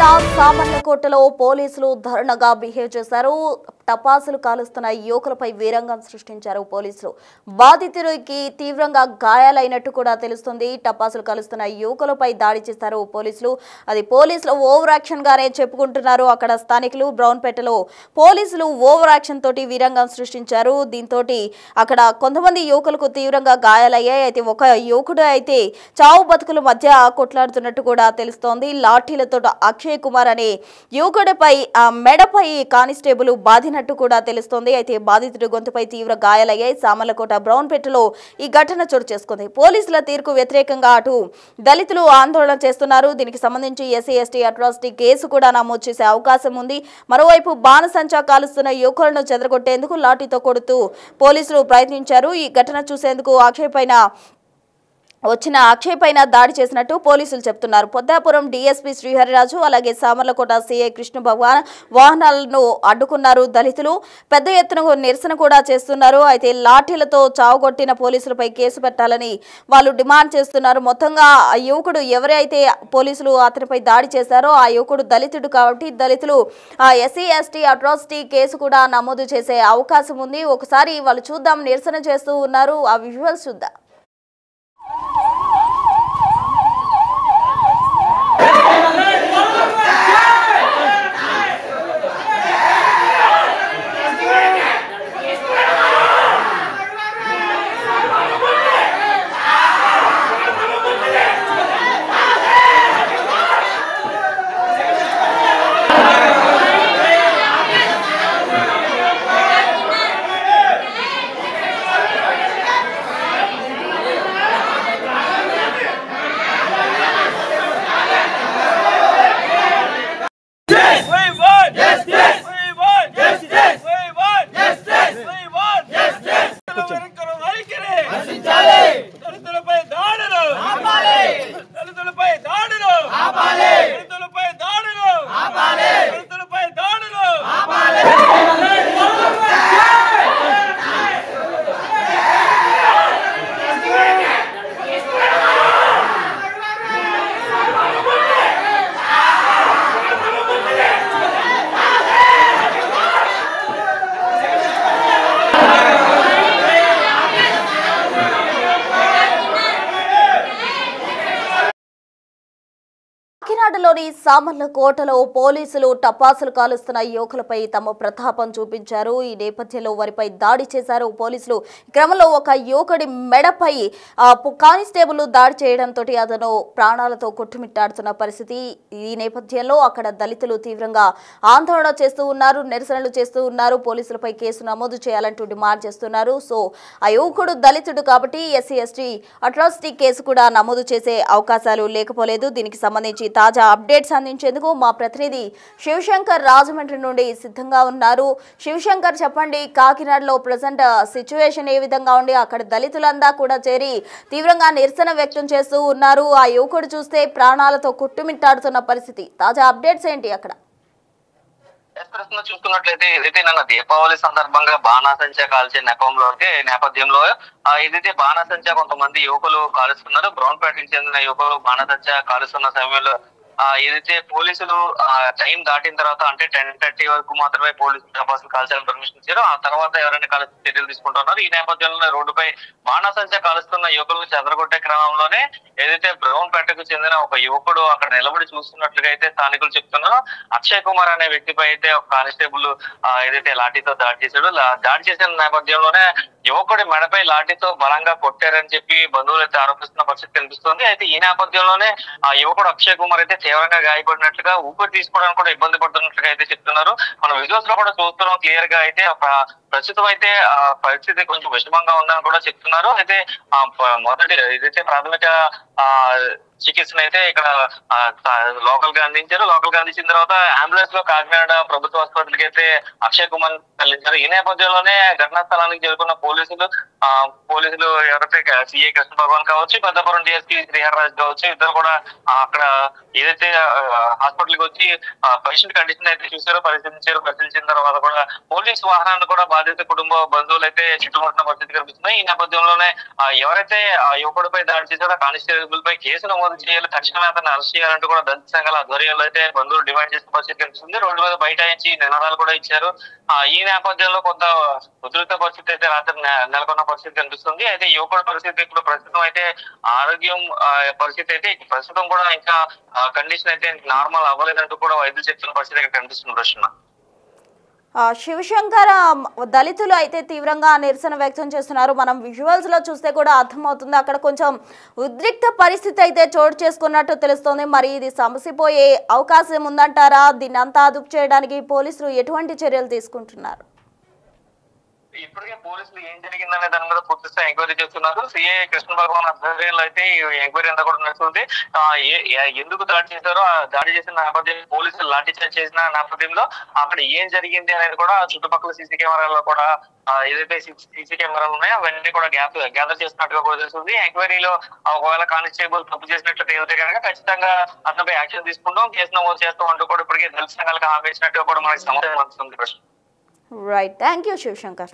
జిల్లా సామర్లకోటలో పోలీసులు ధర్ణగా బిహేవ్ చేశారు. టపాసులు కాలుస్తున్న యువకులపై వీరంగం సృష్టించారు పోలీసులు. బాధితుడికి తీవ్రంగా గాయాలైనట్టు కూడా తెలుస్తుంది. టపాసులు కాలుస్తున్న యువకులపై దాడి చేశారు పోలీసులు. అది పోలీసులు ఓవర్ యాక్షన్ గానే చెప్పుకుంటున్నారు అక్కడ స్థానికులు. బ్రౌన్పేటలో పోలీసులు ఓవర్ యాక్షన్ తోటి వీరంగం సృష్టించారు. దీంతో అక్కడ కొంతమంది యువకులకు తీవ్రంగా గాయాలయ్యాయి. అయితే ఒక యువకుడు అయితే చావు బతుకుల మధ్య కొట్లాడుతున్నట్టు కూడా తెలుస్తోంది. లాఠీలతో అక్షయ్ కుమార్ అనే యువకుడిపై మెడపై కానిస్టేబుల్ బాధినట్టు కూడా తెలుస్తోంది. అయితే బాధితుడి గొంతుపై తీవ్ర గాయాలయ్యాయి. సామర్లకోట బ్రౌన్పేటలో ఈ ఘటన చోటు చేసుకుంది. పోలీసుల తీరుకు వ్యతిరేకంగా అటు దళితులు ఆందోళన చేస్తున్నారు. దీనికి సంబంధించి ఎస్సీ ఎస్టీ అట్రాసిటీ కేసు కూడా నమోదు చేసే అవకాశం ఉంది. మరోవైపు బాణసంచా కాలుస్తున్న యువకులను చెదరగొట్టేందుకు లాఠీతో కొడుతూ పోలీసులు ప్రయత్నించారు. ఈ ఘటన చూసేందుకు అక్షయ్ పైన దాడి చేసినట్టు పోలీసులు చెప్తున్నారు. పొద్దాపురం డీఎస్పీ శ్రీహరిరాజు అలాగే సామర్లకోట సీఐ కృష్ణ భగవాన్ వాహనాలను అడ్డుకున్నారు. దళితులు పెద్ద ఎత్తున నిరసన కూడా చేస్తున్నారు. అయితే లాఠీలతో చావుగొట్టిన పోలీసులపై కేసు పెట్టాలని వాళ్ళు డిమాండ్ చేస్తున్నారు. మొత్తంగా ఆ యువకుడు ఎవరైతే పోలీసులు అతనిపై దాడి చేశారో ఆ యువకుడు దళితుడు కాబట్టి దళితులు ఎస్సీ ఎస్టీ అట్రాసిటీ కేసు కూడా నమోదు చేసే అవకాశం ఉంది. ఒకసారి వాళ్ళు చూద్దాం, నిరసన చేస్తూ ఉన్నారు. ఆ విజువల్స్ చూద్దాం. కాకినాడలోని సామర్లకోటలో పోలీసులు టపాసులు కాలుస్తున్న యువకులపై తమ ప్రతాపం చూపించారు. ఈ నేపథ్యంలో వారిపై దాడి చేశారు పోలీసులు. క్రమంలో ఒక యువకుడి మెడపై కానిస్టేబుల్ దాడి చేయడంతో అతను ప్రాణాలతో కొట్టుమిట్టాడుతున్న పరిస్థితి. ఈ నేపథ్యంలో అక్కడ దళితులు తీవ్రంగా ఆందోళన చేస్తూ ఉన్నారు, నిరసనలు చేస్తూ ఉన్నారు. పోలీసులపై కేసు నమోదు చేయాలంటూ డిమాండ్ చేస్తున్నారు. సో ఆ యువకుడు దళితుడు కాబట్టి ఎస్సీ ఎస్టీ అట్రాసిటీ కేసు కూడా నమోదు చేసే అవకాశాలు లేకపోలేదు. దీనికి సంబంధించి తాజా అప్డేట్స్ అందించేందుకు మా ప్రతినిధి శివశంకర్ రాజమండ్రి నుండి సిద్ధంగా ఉన్నారు. శివశంకర్, చెప్పండి, కాకినాడలో ప్రజెంట్ సిచ్యువేషన్ ఏ విధంగా ఉండి అక్కడ దళితులందా కూడా చేరి తీవ్రంగా నిరసన వ్యక్తం చేస్తూ ఉన్నారు. ఆ యువకుడు చూస్తే ప్రాణాలతో కొట్టుమిట్టాడుతున్న పరిస్థితి. తాజా అప్డేట్స్ ఏంటి అక్కడ? చూసుకున్నట్లయితే ఏదైతే నిన్న దీపావళి సందర్భంగా బాణాసంచా కాల్చే నేపథ్యంలో ఏదైతే బాణాసంచా కొంతమంది యువకులు కాలుస్తున్నారు, బ్రౌన్పేటకి చెందిన యువకులు బాణాసంచా కాలుస్తున్న సమయంలో ఏదైతే పోలీసులు టైం దాటిన తర్వాత అంటే 10:30 వరకు మాత్రమే పోలీసులు టపాసులు కాల్చాలని పర్మిషన్ ఇచ్చారు. ఆ తర్వాత ఎవరైనా కాల్చి చర్యలు తీసుకుంటున్నారు. ఈ నేపథ్యంలో రోడ్డుపై బాణాసంచా కాలుస్తున్న యువకులను చెదరగొట్టే క్రమంలోనే ఏదైతే బ్రౌన్పేటకు చెందిన ఒక యువకుడు అక్కడ నిలబడి చూస్తున్నట్లుగా అయితే స్థానికులు చెప్తున్నారు. అక్షయ్ కుమార్ అనే వ్యక్తిపై అయితే ఒక కానిస్టేబుల్ ఏదైతే లాఠీతో దాడి చేశాడు. దాడి చేసిన నేపథ్యంలోనే యువకుడి మెడపై లాఠీతో బలంగా కొట్టారని చెప్పి బంధువులు అయితే ఆరోపిస్తున్న పరిస్థితి కనిపిస్తుంది. అయితే ఈ నేపథ్యంలోనే ఆ యువకుడు అక్షయ్ కుమార్ అయితే తీవ్రంగా గాయపడినట్లుగా, ఊపిరి తీసుకోవడానికి కూడా ఇబ్బంది పడుతున్నట్లుగా అయితే చెప్తున్నారు. మనం విజువల్స్ లో కూడా చూస్తున్నాం క్లియర్ గా. అయితే ప్రస్తుతం అయితే ఆ పరిస్థితి కొంచెం విషమంగా ఉందని కూడా చెప్తున్నారు. అయితే మొదటి ఏదైతే ప్రాథమిక చికిత్సను అయితే ఇక్కడ లోకల్ గా అందించారు. లోకల్ గా అందించిన తర్వాత అంబులెన్స్ లో కాకినాడ ప్రభుత్వ ఆసుపత్రికి అయితే అక్షయ్ కుమార్ తరలించారు. ఈ నేపథ్యంలోనే ఘటనా స్థలానికి చేరుకున్న పోలీసులు ఎవరైతే సిఐ కృష్ణ భగవాన్ కావచ్చు, పెద్దపురం డిఎస్పీ శ్రీహరిరాజు కావచ్చు, ఇద్దరు కూడా అక్కడ ఏదైతే హాస్పిటల్ కి వచ్చి పేషెంట్ కండిషన్ అయితే చూసారో పరిశీలించిన తర్వాత కూడా పోలీసు వాహనాన్ని కూడా బాధిత కుటుంబ బంధువులు అయితే చుట్టుముట్టిన పరిస్థితి కనిపిస్తుంది. ఈ నేపథ్యంలోనే ఎవరైతే ఆ యువకుడిపై దాడి చేశారో కానిస్టేబుల్ పై కేసు నమోదు చేయాలి, తక్షణమే అతన్ని అరెస్ట్ చేయాలంటూ కూడా దళిత సంఘాల ఆధ్వర్యంలో అయితే బంధువులు డిమాండ్ చేసిన పరిస్థితి కనిపిస్తుంది. రోడ్డు మీద బైఠాయించి నినాదాలు కూడా ఇచ్చారు. ఈ నేపథ్యంలో కొంత ఉద్రిక్త పరిస్థితి అయితే రాత్రి నెలకొన్న పరిస్థితి కనిపిస్తుంది. అయితే యువకుడి పరిస్థితి ఇప్పుడు ప్రస్తుతం అయితే ఆరోగ్యం పరిస్థితి అయితే ప్రస్తుతం కూడా ఇంకా కండిషన్ అయితే నార్మల్ అవ్వలేదంటూ కూడా వైద్యులు చెప్తున్న పరిస్థితి ఇక్కడ కనిపిస్తుంది. ప్రశ్న శివశంకర్, దళితులు అయితే తీవ్రంగా నిరసన వ్యక్తం చేస్తున్నారు. మనం విజువల్స్ లో చూస్తే కూడా అర్థమవుతుంది, అక్కడ కొంచెం ఉద్రిక్త పరిస్థితి అయితే చోటు చేసుకున్నట్టు తెలుస్తోంది. మరి ఇది సమసిపోయే అవకాశం ఉందంటారా? దీన్ని అంతా అదుపు చేయడానికి పోలీసులు ఎటువంటి చర్యలు తీసుకుంటున్నారు? ఇప్పటికే పోలీసులు ఏం జరిగిందనే దాని మీద పూర్తి స్థాయి ఎంక్వైరీ చేస్తున్నారు. సిఐ కృష్ణ భగవాన్ ఆధ్వర్యంలో అయితే ఈ ఎంక్వైరీ అంతా కూడా నడుస్తుంది. ఎందుకు దాడి చేశారో, ఆ దాడి చేసిన నేపథ్యంలో పోలీసులు లాఠీ చార్జ్ చేసిన నేపథ్యంలో అక్కడ ఏం జరిగింది అనేది కూడా చుట్టుపక్కల సీసీ కెమెరాల్లో కూడా ఏదైతే సీసీ కెమెరాలు ఉన్నాయో అవన్నీ కూడా గ్యాదర్ చేస్తున్నట్టుగా కూడా తెలుస్తుంది. ఎంక్వైరీలో ఒకవేళ కానిస్టేబుల్ తప్పు చేసినట్లు తేలితే కనుక ఖచ్చితంగా అతనిపై యాక్షన్ తీసుకుంటాం, కేసు నమోదు చేస్తాం అంటూ కూడా ఇప్పటికే దళిత సంఘాలకు హామీ ఇచ్చినట్టుగా కూడా మనకి సమాచారం అందుతుంది. Right, thank you Shivshankar.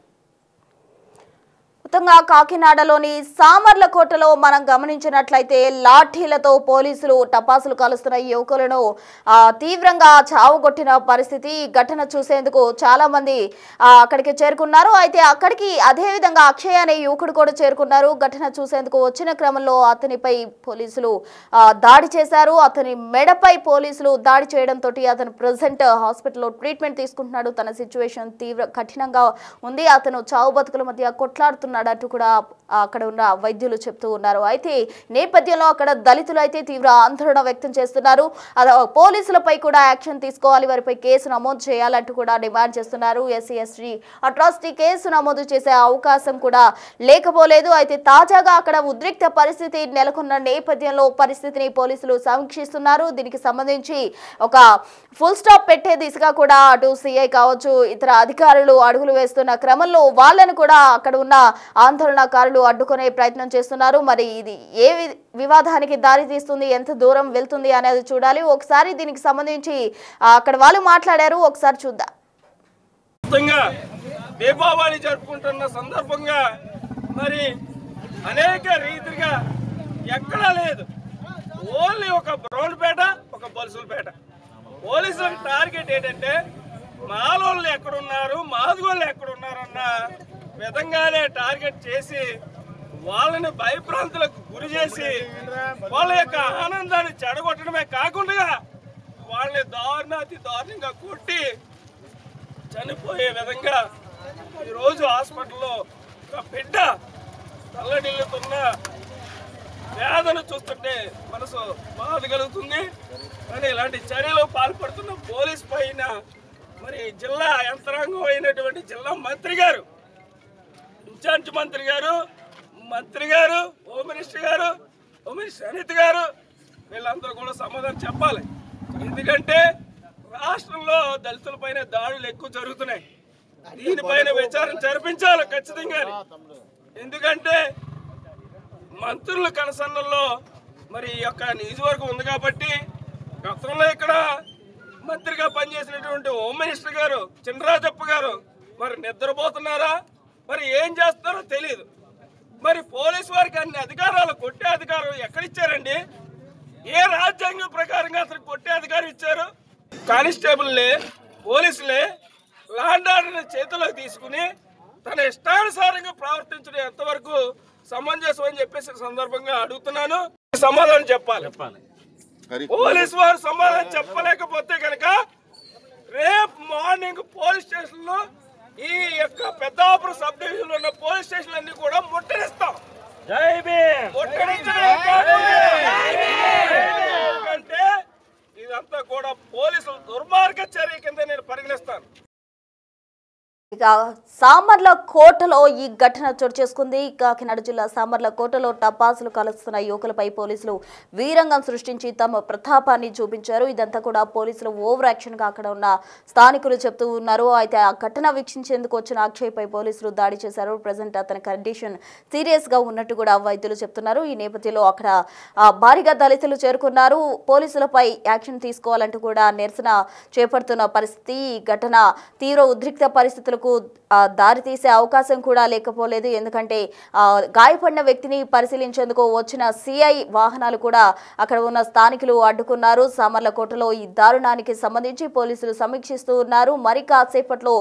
మొత్తంగా కాకినాడలోని సామర్లకోటలో మనం గమనించినట్లయితే లాఠీలతో పోలీసులు టపాసులు కాలుస్తున్న యువకులను తీవ్రంగా చావుగొట్టిన పరిస్థితి. ఈ ఘటన చూసేందుకు చాలా మంది అక్కడికి చేరుకున్నారు. అయితే అక్కడికి అదేవిధంగా అక్షయ్ అనే యువకుడు కూడా చేరుకున్నారు. ఘటన చూసేందుకు వచ్చిన క్రమంలో అతనిపై పోలీసులు దాడి చేశారు. అతని మెడపై పోలీసులు దాడి చేయడంతో అతను ప్రజెంట్ హాస్పిటల్లో ట్రీట్మెంట్ తీసుకుంటున్నాడు. తన సిచ్యువేషన్ కఠినంగా ఉంది. అతను చావు బతుకుల మధ్య కొట్లాడుతున్నాడు అంటూ కూడా అక్కడ ఉన్న వైద్యులు చెప్తూ ఉన్నారు. అయితే నేపథ్యంలో అక్కడ దళితులు అయితే తీవ్ర ఆందోళన వ్యక్తం చేస్తున్నారు. పోలీసులపై కూడా యాక్షన్ తీసుకోవాలి, వారిపై కేసు నమోదు చేయాలంటూ కూడా డిమాండ్ చేస్తున్నారు. ఎస్సీ అట్రాసిటీ కేసు నమోదు చేసే అవకాశం కూడా లేకపోలేదు. అయితే తాజాగా అక్కడ ఉద్రిక్త పరిస్థితి నెలకొన్న నేపథ్యంలో పరిస్థితిని పోలీసులు సమీక్షిస్తున్నారు. దీనికి సంబంధించి ఒక ఫుల్ స్టాప్ పెట్టే దిశగా కూడా అటు సిఐ కావచ్చు, ఇతర అధికారులు అడుగులు వేస్తున్న క్రమంలో వాళ్ళను కూడా అక్కడ ఉన్న ఆందోళనకారులు అడ్డుకునే ప్రయత్నం చేస్తున్నారు. మరి ఇది ఏ వివాదానికి దారి తీస్తుంది, ఎంత దూరం వెళ్తుంది అనేది చూడాలి. ఒకసారి దీనికి సంబంధించి అక్కడ వాళ్ళు మాట్లాడారు, ఒకసారి చూద్దాం. దీపావళి జరుపుకుంటున్న సందర్భంగా మరి అనేక రీతిగా ఎక్కడా లేదు, ఓన్లీ ఒక బ్రౌన్పేట, ఒక బొలుసులపేట. పోలీసులకు టార్గెట్ ఏంటంటే మాలోళ్ళు ఎక్కడున్నారు, మాదిగోళ్ళు ఎక్కడున్నారన్న విధంగానే టార్గెట్ చేసి వాళ్ళని భయభ్రాంతులకు గురి చేసి వాళ్ళ యొక్క ఆనందాన్ని చెడగొట్టడమే కాకుండా వాళ్ళని దారుణంగా కొట్టి చనిపోయే విధంగా ఈరోజు హాస్పిటల్లో ఒక బిడ్డ తల్లడిల్లుతున్న వేదన చూస్తుంటే మనసు బాధ కలుగుతుంది. కానీ ఇలాంటి చర్యలు పాల్పడుతున్న పోలీస్ పైన మరి జిల్లా యంత్రాంగం అయినటువంటి జిల్లా మంత్రి గారు, ఇన్ఛార్జ్ మంత్రి గారు, హోమ్ మినిస్టర్ గారు, హోమ్ మినిస్టర్ అనిత్ గారు, వీళ్ళందరూ కూడా సమాధానం చెప్పాలి. ఎందుకంటే రాష్ట్రంలో దళితుల పైన దాడులు ఎక్కువ జరుగుతున్నాయి. దీనిపైన విచారణ జరిపించాలి ఖచ్చితంగా. ఎందుకంటే మంత్రుల కనసన్నల్లో మరి ఈ యొక్క నియోజకవర్గం ఉంది కాబట్టి గతంలో ఇక్కడ మంత్రిగా పనిచేసినటువంటి హోమ్ మినిస్టర్ గారు చినరాజప్ప గారు మరి నిద్రపోతున్నారా, మరి ఏం చేస్తారో తెలియదు. మరి పోలీసు వారికి అన్ని అధికారాలు, కొట్టే అధికారం ఎక్కడిచ్చారండి? ఏ రాజ్యాంగం ప్రకారంగా అసలు కొట్టే అధికారం ఇచ్చారు? కానిస్టేబుల్లే, పోలీసులే లాండ్ ఆర్డర్ని చేతిలోకి తీసుకుని తన ఇష్టానుసారంగా ప్రవర్తించడం ఎంతవరకు సమంజసం అని చెప్పేసి సందర్భంగా అడుగుతున్నాను. సమాధానం చెప్పాలి. పోలీసు వారు సమాధానం చెప్పలేకపోతే కనుక రేపు మార్నింగ్ పోలీస్ స్టేషన్ లో ఈ యొక్క పెద్దాపురం సబ్ డివిజన్ లో ఉన్న పోలీస్ స్టేషన్ అన్ని కూడా ముట్టడిస్తాం. ఎందుకంటే ఇదంతా కూడా పోలీసుల దుర్మార్గ చర్య కింద నేను పరిగణిస్తాను. ఇక సామర్లకోటలో ఈ ఘటన చోటు చేసుకుంది. కాకినాడ జిల్లా సామర్లకోటలో టపాసులు కాలుస్తున్న యువకులపై పోలీసులు వీరంగం సృష్టించి తమ ప్రతాపాన్ని చూపించారు. ఇదంతా కూడా పోలీసులు ఓవర్ యాక్షన్ గా అక్కడ ఉన్న స్థానికులు చెప్తూ ఉన్నారు. అయితే ఆ ఘటన వీక్షించేందుకు వచ్చిన అక్షయ్ పై పోలీసులు దాడి చేశారు. ప్రజెంట్ అతని కండిషన్ సీరియస్ గా ఉన్నట్టు కూడా వైద్యులు చెప్తున్నారు. ఈ నేపథ్యంలో అక్కడ భారీగా దళితులు చేరుకున్నారు. పోలీసులపై యాక్షన్ తీసుకోవాలంటూ కూడా నిరసన చేపడుతున్న పరిస్థితి. ఈ ఘటన తీవ్ర ఉద్రిక్త పరిస్థితులకు దారితీసే అవకాశం కూడా లేకపోలేదు. ఎందుకంటే గాయపడిన వ్యక్తిని పరిశీలించేందుకు వచ్చిన సిఐ వాహనాలు కూడా అక్కడ ఉన్న స్థానికులు అడ్డుకున్నారు. సామర్లకోటలో ఈ దారుణానికి సంబంధించి పోలీసులు సమీక్షిస్తూ ఉన్నారు. మరి కాసేపట్లో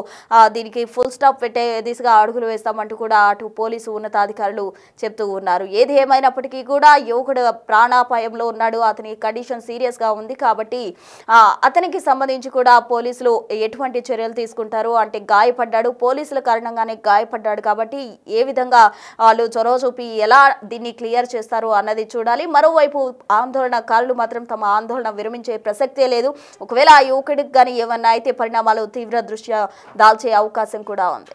దీనికి ఫుల్ స్టాప్ పెట్టే దిశగా అడుగులు వేస్తామంటూ కూడా అటు పోలీసు ఉన్నతాధికారులు చెప్తూ ఉన్నారు. ఏది ఏమైనప్పటికీ కూడా యువకుడు ప్రాణాపాయంలో ఉన్నాడు. అతని కండిషన్ సీరియస్ గా ఉంది కాబట్టి అతనికి సంబంధించి కూడా పోలీసులు ఎటువంటి చర్యలు తీసుకుంటారు అంటే గాయపడ్డాడు, పోలీసుల కారణంగానే గాయపడ్డాడు కాబట్టి ఏ విధంగా వాళ్ళు చొరవ చూపి ఎలా దీన్ని క్లియర్ చేస్తారు అన్నది చూడాలి. మరోవైపు ఆందోళనకారులు మాత్రం తమ ఆందోళన విరమించే ప్రసక్తే లేదు. ఒకవేళ ఆ యువకుడికి కానీ ఏమన్నా అయితే పరిణామాలు తీవ్ర దృష్ట్యా దాల్చే అవకాశం కూడా ఉంది.